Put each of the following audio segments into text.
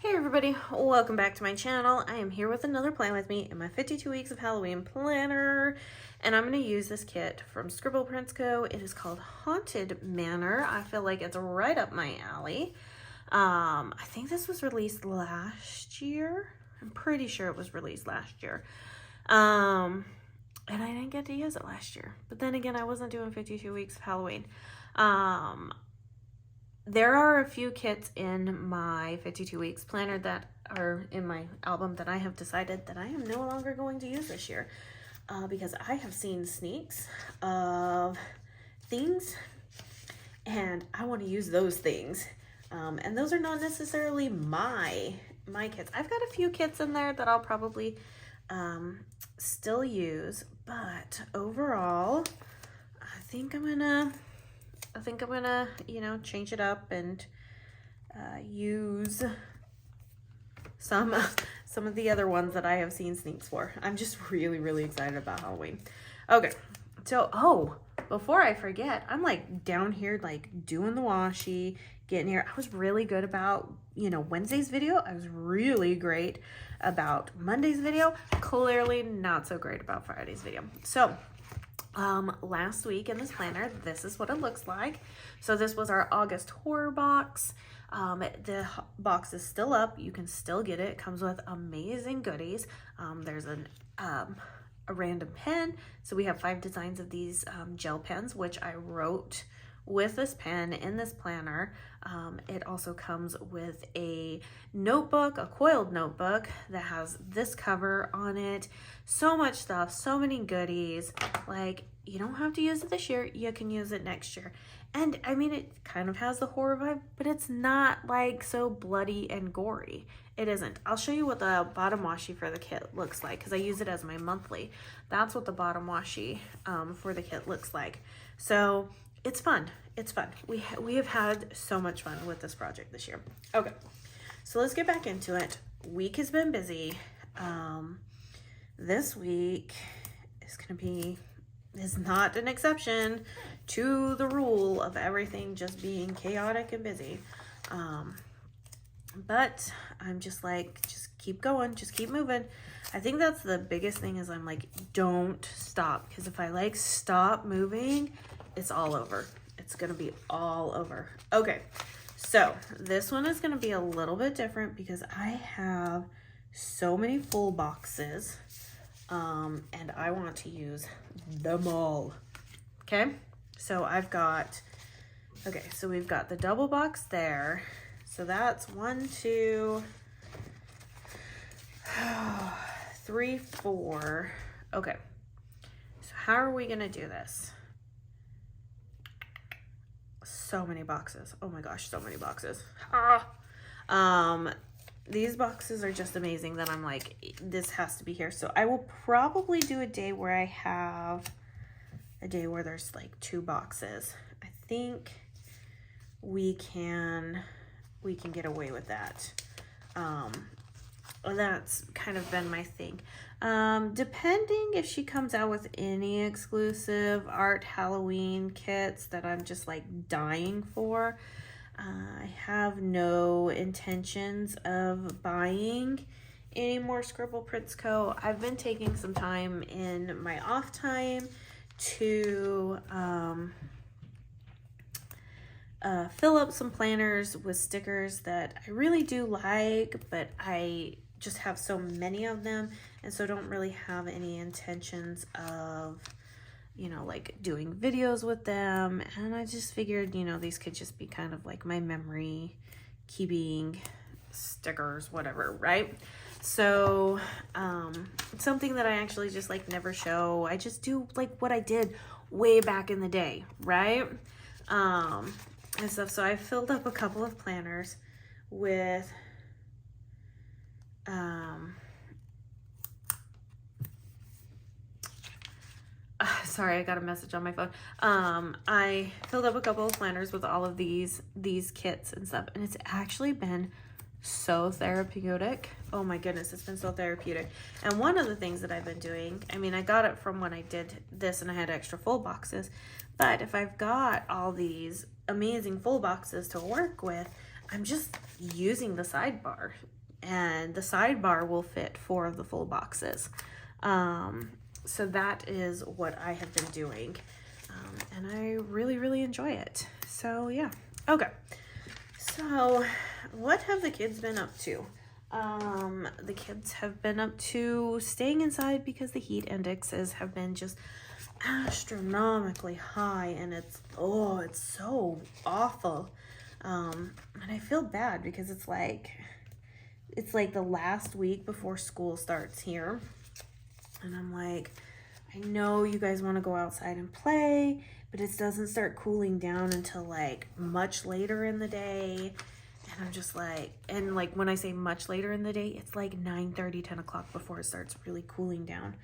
Hey everybody, welcome back to my channel. I am here with another plan with me in my 52 weeks of Halloween planner, and I'm going to use this kit from Scribble Prints Co. It is called Haunted Manor. I feel like it's right up my alley. I think this was released last year. I'm pretty sure it was released last year. And I didn't get to use it last year. But then again, I wasn't doing 52 weeks of Halloween. There are a few kits in my 52 weeks planner that are in my album that I have decided that I am no longer going to use this year because I have seen sneaks of things and I want to use those things. And those are not necessarily my kits. I've got a few kits in there that I'll probably still use, but overall, I think I'm gonna, you know, change it up and use some of the other ones that I have seen sneaks for. I'm just really excited about Halloween. Okay, so before I forget, I'm like down here like doing the washi, getting here. I was really good about, you know, Wednesday's video. I was really great about Monday's video. Clearly not so great about Friday's video. So last week in this planner, this is what it looks like. So this was our August horror box. The box is still up. You can still get it. It comes with amazing goodies. There's a random pen. So we have 5 designs of these gel pens, which I wrote with this pen in this planner. It also comes with a notebook, a coiled notebook that has this cover on it. So much stuff, so many goodies. Like, you don't have to use it this year, you can use it next year. And I mean, it kind of has the horror vibe, but it's not like so bloody and gory. It isn't. I'll show you what the bottom washi for the kit looks like because I use it as my monthly. That's what the bottom washi for the kit looks like. So it's fun. It's fun. We have had so much fun with this project this year. Okay, so let's get back into it. Week has been busy. This week is not an exception to the rule of everything just being chaotic and busy. But I'm just like, just keep going, just keep moving. I think that's the biggest thing is I'm like, don't stop. Because if I like stop moving, it's all over. It's going to be all over. Okay, so this one is going to be a little bit different because I have so many full boxes and I want to use them all. Okay, so I've got, okay, so we've got the double box there. So that's 1, 2, 3, 4. Okay, so how are we going to do this? So many boxes. Oh my gosh, so many boxes. These boxes are just amazing that I'm like, this has to be here. So I will probably do a day where I have a day where there's like 2 boxes. I think we can get away with that. That's kind of been my thing. Depending if she comes out with any exclusive art Halloween kits that I'm just like dying for, I have no intentions of buying any more Scribble Prints Co. I've been taking some time in my off time to fill up some planners with stickers that I really do like, but I just have so many of them and so don't really have any intentions of, you know, like doing videos with them. And I just figured, you know, these could just be kind of like my memory keeping stickers, whatever, right? So something that I actually just like never show. I just do like what I did way back in the day, right? And stuff. So I filled up a couple of planners with sorry, I got a message on my phone. I filled up a couple of planners with all of these kits and stuff, and it's actually been so therapeutic. Oh my goodness, it's been so therapeutic. And one of the things that I've been doing, I mean, I got it from when I did this and I had extra full boxes, but if I've got all these amazing full boxes to work with, I'm just using the sidebar, and the sidebar will fit 4 of the full boxes. So that is what I have been doing, and I really, really enjoy it. So yeah. Okay. So what have the kids been up to? The kids have been up to staying inside because the heat indexes have been just astronomically high, and it's so awful. And I feel bad because it's like the last week before school starts here, and I'm like, I know you guys want to go outside and play, but it doesn't start cooling down until like much later in the day. And I'm just like, and like when I say much later in the day, it's like 9:30, 10 o'clock before it starts really cooling down.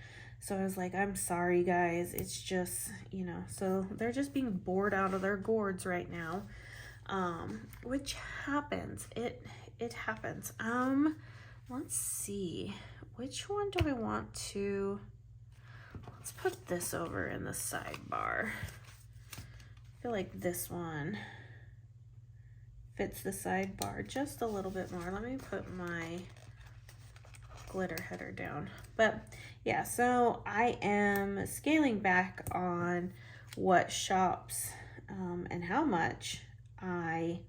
So I was like, I'm sorry guys, it's just, you know, so they're just being bored out of their gourds right now, which happens. It happens. Let's see, which one do I want to, let's put this over in the sidebar. I feel like this one fits the sidebar just a little bit more. Let me put my glitter header down. But yeah, so I am scaling back on what shops and how much I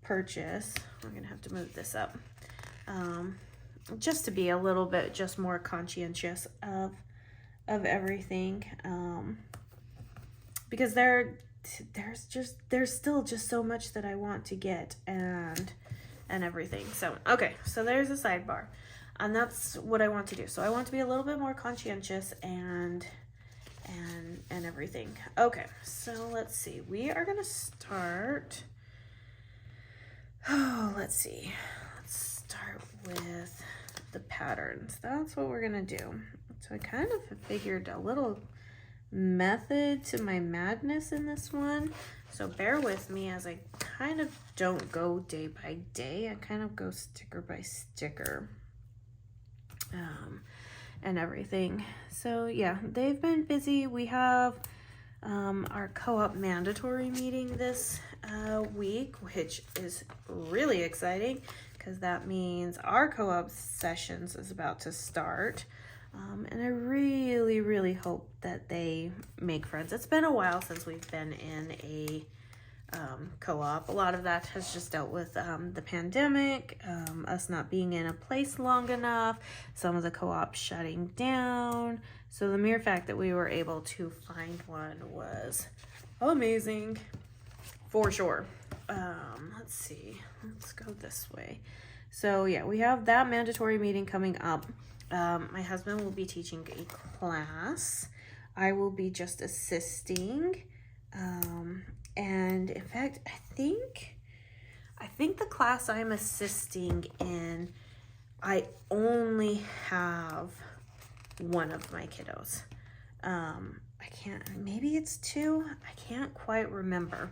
purchase. We're gonna have to move this up just to be a little bit just more conscientious of everything, because there's still just so much that I want to get and everything. So okay, so there's a sidebar, and that's what I want to do. So I want to be a little bit more conscientious and everything. Okay, so let's see, we are gonna start, let's see, let's start with the patterns. That's what we're gonna do. So I kind of figured a little method to my madness in this one, so bear with me as I kind of don't go day by day. I kind of go sticker by sticker and everything. So yeah, they've been busy. We have our co-op mandatory meeting this week, which is really exciting because that means our co-op sessions is about to start. And I really, really hope that they make friends. It's been a while since we've been in a co-op. A lot of that has just dealt with the pandemic, us not being in a place long enough, some of the co-ops shutting down. So the mere fact that we were able to find one was amazing, for sure. Let's see, let's go this way. So yeah, we have that mandatory meeting coming up. My husband will be teaching a class. I will be just assisting. And in fact, I think the class I'm assisting in, I only have one of my kiddos. I can't, maybe it's 2. I can't quite remember.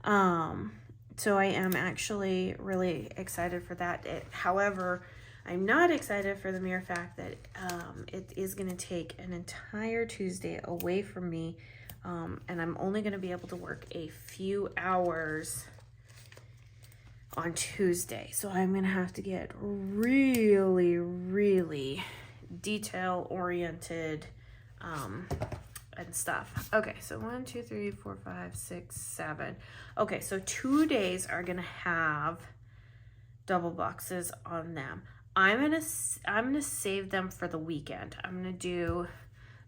So I am actually really excited for that. However, I'm not excited for the mere fact that it is going to take an entire Tuesday away from me, and I'm only going to be able to work a few hours on Tuesday. So I'm going to have to get really, really detail-oriented and stuff. Okay, so 1, 2, 3, 4, 5, 6, 7. Okay, so 2 days are going to have double boxes on them. I'm gonna save them for the weekend. I'm gonna do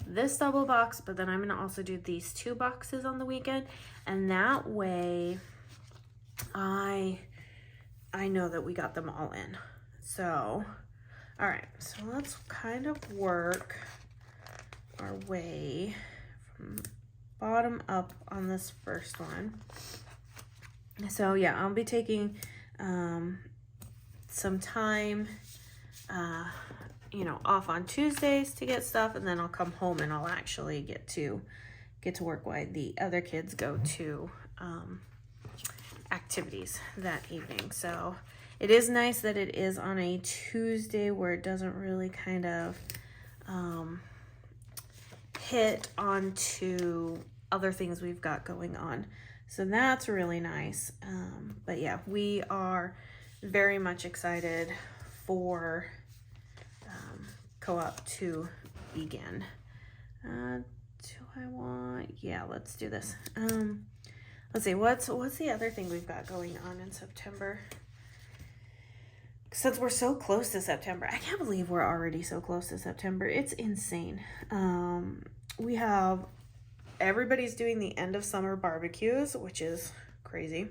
this double box, but then I'm gonna also do these 2 boxes on the weekend, and that way I know that we got them all in. So all right, so let's kind of work our way from bottom up on this first one. So yeah, I'll be taking some time off on Tuesdays to get stuff, and then I'll come home and I'll actually get to work while the other kids go to activities that evening. So it is nice that it is on a Tuesday where it doesn't really kind of hit onto other things we've got going on. So that's really nice. But yeah, we are very much excited for co-op to begin. Yeah, let's do this. Let's see, what's the other thing we've got going on in September? Since we're so close to September, I can't believe we're already so close to September. It's insane. We have, everybody's doing the end of summer barbecues, which is crazy.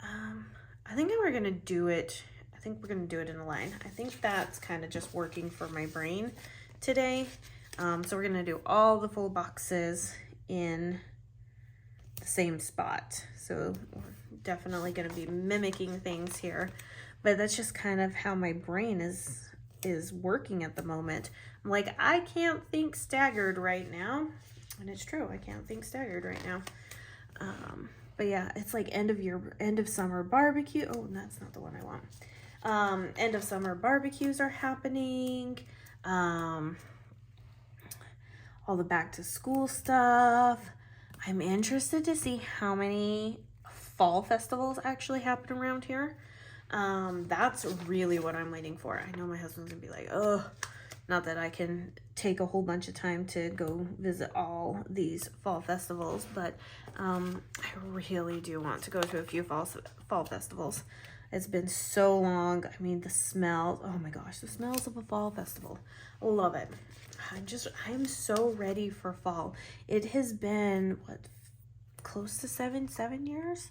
I think we're gonna do it. I think we're gonna do it in a line. I think that's kind of just working for my brain today. So we're gonna do all the full boxes in the same spot. So we're definitely gonna be mimicking things here, but that's just kind of how my brain is working at the moment. I'm like, I can't think staggered right now, and it's true, I can't think staggered right now. But yeah, it's like end of summer barbecue. Oh, that's not the one I want. End of summer barbecues are happening. All the back to school stuff. I'm interested to see how many fall festivals actually happen around here. That's really what I'm waiting for. I know my husband's gonna be like, oh, not that I can take a whole bunch of time to go visit all these fall festivals, but I really do want to go to a few fall festivals. It's been so long. I mean, the smells, oh my gosh, the smells of a fall festival. I love it. I'm so ready for fall. It has been, what, close to seven years?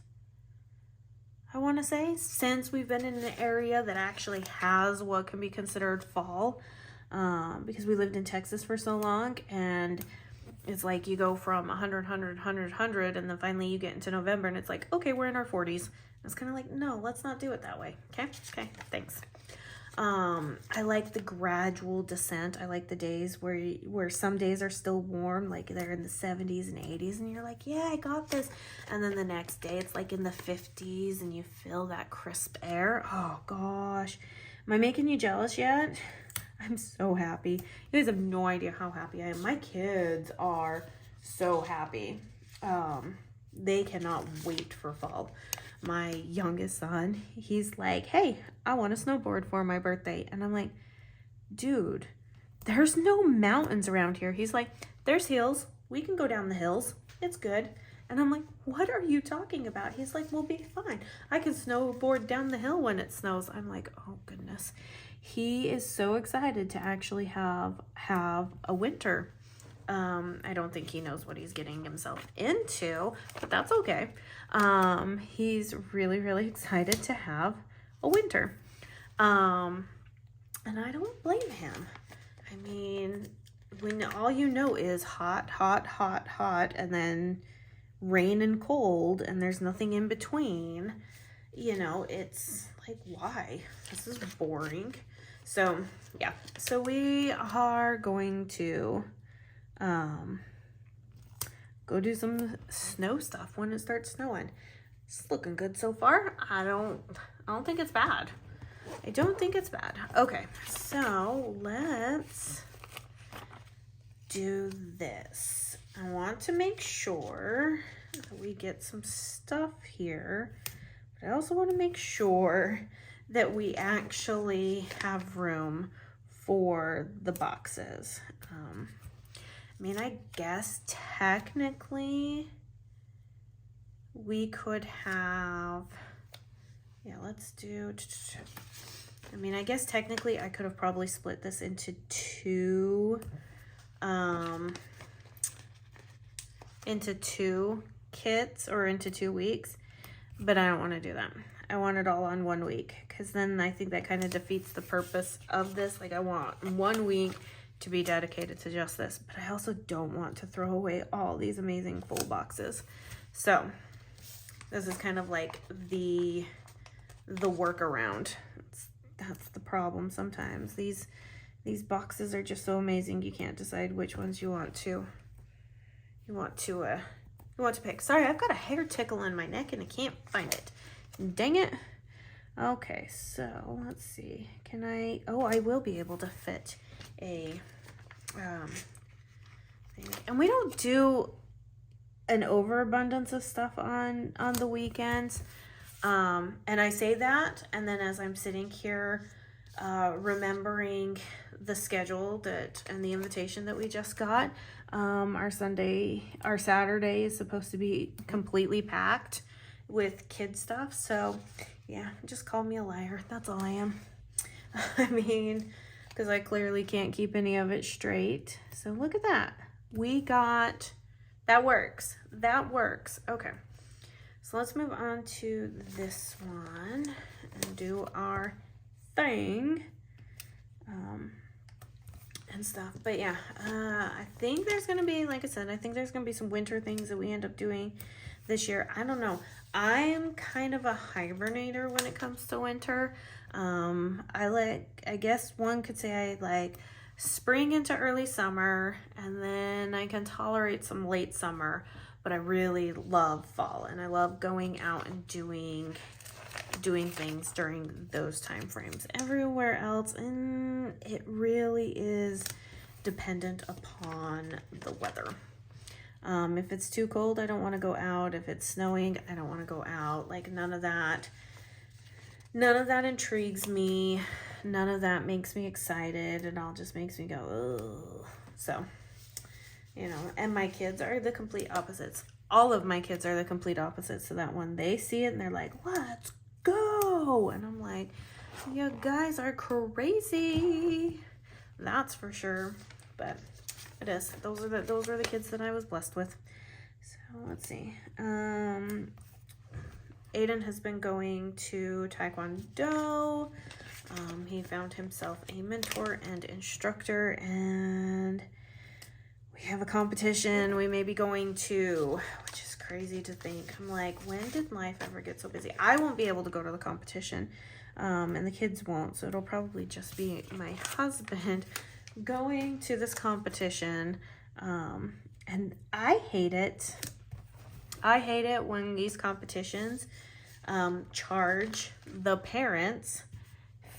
I want to say, since we've been in an area that actually has what can be considered fall, because we lived in Texas for so long, and it's like you go from 100, and then finally you get into November, and it's like, okay, we're in our 40s. It's kind of like, no, let's not do it that way. Okay, thanks. I like the gradual descent. I like the days where some days are still warm, like they're in the 70s and 80s, and you're like, yeah, I got this. And then the next day it's like in the 50s, and you feel that crisp air. Oh gosh, am I making you jealous yet? I'm so happy. You guys have no idea how happy I am. My kids are so happy. They cannot wait for fall. My youngest son, he's like, hey, I want a snowboard for my birthday. And I'm like, dude, there's no mountains around here. He's like, there's hills. We can go down the hills. It's good. And I'm like, what are you talking about? He's like, we'll be fine. I can snowboard down the hill when it snows. I'm like, oh goodness. He is so excited to actually have a winter. I don't think he knows what he's getting himself into, but that's okay. He's really, really excited to have a winter. And I don't blame him. I mean, when all you know is hot, and then rain and cold, and there's nothing in between, you know, it's like, why? This is boring. So, yeah. So we are going to go do some snow stuff when it starts snowing. It's looking good so far. I don't think it's bad. I don't think it's bad. Okay, so let's do this. I want to make sure that we get some stuff here, but I also want to make sure that we actually have room for the boxes. I mean, I guess technically we could have, yeah, let's do, I mean, I guess technically I could have probably split this into two kits or into 2 weeks, but I don't want to do that. I want it all on 1 week, because then I think that kind of defeats the purpose of this. Like, I want 1 week to be dedicated to just this, but I also don't want to throw away all these amazing full boxes. So this is kind of like the workaround. That's the problem sometimes. These boxes are just so amazing, you can't decide which ones you want to pick. Sorry, I've got a hair tickle in my neck and I can't find it. Dang it. Okay, so let's see. Can I, oh, I will be able to fit a thing. And we don't do an overabundance of stuff on the weekends. And I say that, and then as I'm sitting here remembering the schedule and the invitation that we just got, our Saturday is supposed to be completely packed with kid stuff. So yeah, just call me a liar. That's all I am. I mean, because I clearly can't keep any of it straight. So look at that. We got, that works. That works. Okay. So let's move on to this one and do our thing and stuff. But yeah, I think there's going to be, like I said, I think there's going to be some winter things that we end up doing this year. I don't know. I'm kind of a hibernator when it comes to winter. I guess one could say I like spring into early summer, and then I can tolerate some late summer, but I really love fall, and I love going out and doing things during those time frames. Everywhere else, and it really is dependent upon the weather. If it's too cold, I don't want to go out. If it's snowing, I don't want to go out. Like none of that intrigues me. None of that makes me excited. It all just makes me go, ugh. So, you know, and my kids are the complete opposites. All of my kids are the complete opposites. So that when they see it and they're like, let's go. And I'm like, you guys are crazy. That's for sure. But it is. Those are the kids that I was blessed with. So let's see. Aiden has been going to Taekwondo. He found himself a mentor and instructor, and we have a competition we may be going to, which is crazy to think. I'm like, when did life ever get so busy? I won't be able to go to the competition, and the kids won't, so it'll probably just be my husband going to this competition, and I hate it. I hate it when these competitions charge the parents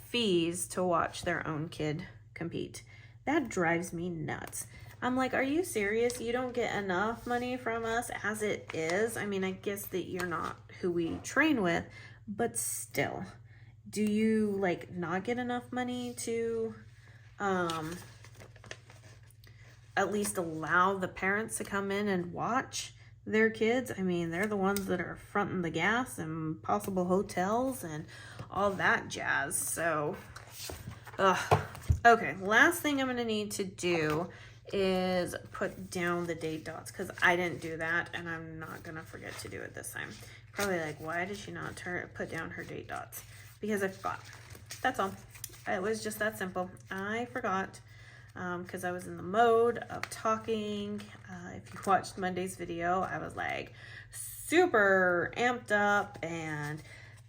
fees to watch their own kid compete. That drives me nuts. I'm like, are you serious? You don't get enough money from us as it is? I mean, I guess that you're not who we train with, but still, do you like not get enough money to at least allow the parents to come in and watch their kids? I mean, they're the ones that are fronting the gas and possible hotels and all that jazz. So, okay, last thing I'm going to need to do is put down the date dots, because I didn't do that, and I'm not going to forget to do it this time. Probably like, why did she not put down her date dots? Because I forgot. That's all. It was just that simple. I forgot. Because I was in the mode of talking. If you watched Monday's video, I was like super amped up and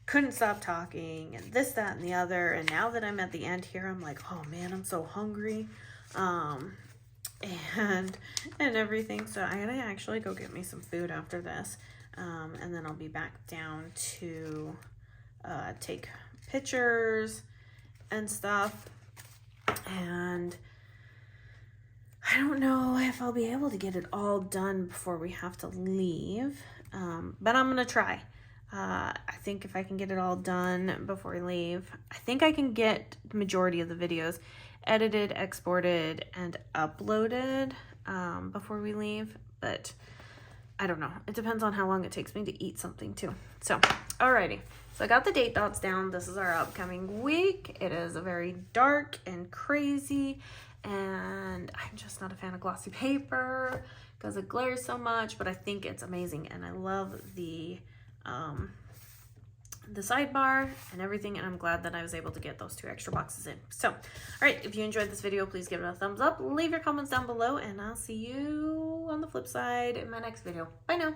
couldn't stop talking and this, that, and the other. And now that I'm at the end here, I'm like, oh man, I'm so hungry. And everything. So I'm gonna actually go get me some food after this. And then I'll be back down to take pictures and stuff. And I don't know if I'll be able to get it all done before we have to leave, but I'm going to try. I think if I can get it all done before we leave, I think I can get the majority of the videos edited, exported, and uploaded before we leave, but I don't know. It depends on how long it takes me to eat something too. So, alrighty. So I got the date dots down. This is our upcoming week. It is a very dark and crazy, and I'm just not a fan of glossy paper because it glares so much, but I think it's amazing, and I love the sidebar and everything, and I'm glad that I was able to get those 2 extra boxes in. So, all right, if you enjoyed this video, please give it a thumbs up, leave your comments down below, and I'll see you on the flip side in my next video. Bye now.